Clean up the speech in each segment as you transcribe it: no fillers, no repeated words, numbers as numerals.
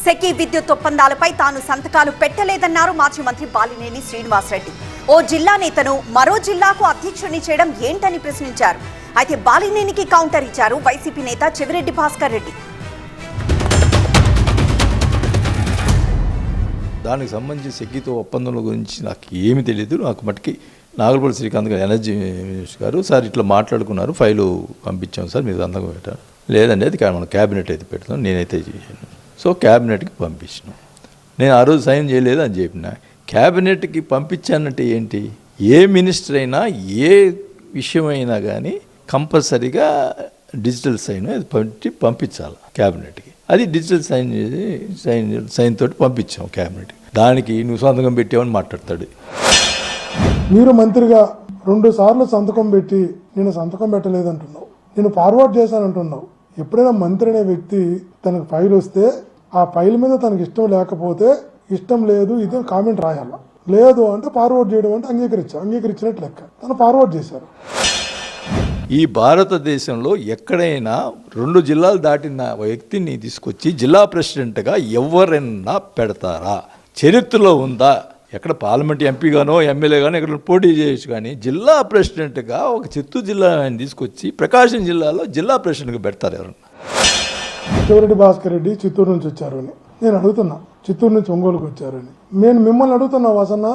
SECI విద్యుత్ ఒప్పందాలపై తాను సంతకాలు పెట్టలేదన్నారు మాజీ మంత్రి బాలినేని శ్రీనివాసరెడ్డి. ఓ జిల్లా నేతను మరో జిల్లాకు అధ్యక్షుడిని చేయడం ఏంటని ప్రశ్నించారు. అయితే బాలినేనికి కౌంటర్ ఇచ్చారు వైసీపీ నేత చెవిరెడ్డి భాస్కర్ రెడ్డి. దానికి సంబంధించి సెకీతో ఒప్పందాల గురించి నాకు ఏమి తెలియదు. నాకు మటుకి నాగలపల్లి శ్రీకాంత్ గారు ఎనర్జీ మినిస్టర్ గారు సార్ ఇట్లా మాట్లాడుకున్నారు, ఫైలు పంపించాం సార్, మీరు సంతకం పెట్టారు. లేదండి అది మనం క్యాబినెట్ అయితే పెడతాం, నేనైతే చేయను. సో క్యాబినెట్కి పంపించినాం. నేను ఆ రోజు సైన్ చేయలేదు అని చెప్పిన. క్యాబినెట్కి పంపించానంటే ఏంటి? ఏ మినిస్టర్ అయినా ఏ విషయమైనా కానీ కంపల్సరీగా డిజిటల్ సైన్ అది పంపించాలి క్యాబినెట్కి. అది డిజిటల్ సైన్ సైన్ తోటి పంపించాం క్యాబినెట్కి. దానికి నువ్వు సంతకం పెట్టావని మాట్లాడతాడు. మీరు మంత్రిగా 2 సార్లు సంతకం పెట్టి నేను సంతకం పెట్టలేదంటున్నావు, నేను ఫార్వర్డ్ చేశానంటున్నావు. ఎప్పుడైనా మంత్రి అనే వ్యక్తి తనకు ఫైల్ వస్తే ఆ ఫైల్ మీద తనకు ఇష్టం లేకపోతే ఇష్టం లేదు ఇది కామెంట్ రాయాల, లేదు అంటే ఫార్వర్డ్ చేయడం అంటే అంగీకరించినట్టు లెక్క. తను ఫార్వర్డ్ చేశారు. ఈ భారతదేశంలో ఎక్కడైనా 2 జిల్లాలు దాటిన వ్యక్తిని తీసుకొచ్చి జిల్లా ప్రెసిడెంట్గా ఎవరైనా పెడతారా? చరిత్రలో ఉందా? ఎక్కడ పార్లమెంట్ ఎంపీగానో ఎమ్మెల్యేగానో ఎక్కడ పోటీ చేయొచ్చు, కానీ జిల్లా ప్రెసిడెంట్గా ఒక చిత్తూరు జిల్లా ఆయన తీసుకొచ్చి ప్రకాశం జిల్లాలో జిల్లా ప్రెసిడెంట్గా పెడతారు ఎవరన్నా? చెవిరెడ్డి భాస్కర్ రెడ్డి చిత్తూరు నుంచి వచ్చారు అని నేను అడుగుతున్నా, చిత్తూరు నుంచి ఒంగోలుకు వచ్చారని. నేను మిమ్మల్ని అడుగుతున్నా వాసన్న,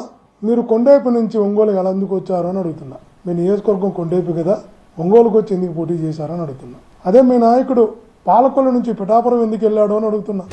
మీరు కొండైపు నుంచి ఒంగోలుకి ఎలా ఎందుకు వచ్చారు అని అడుగుతున్నా. మీ నియోజకవర్గం కొండైపు కదా, ఒంగోలుకు వచ్చి ఎందుకు పోటీ చేశారని అడుగుతున్నా. అదే మీ నాయకుడు పాలకొల్లు నుంచి పిఠాపురం ఎందుకు వెళ్ళాడు అని అడుగుతున్నా.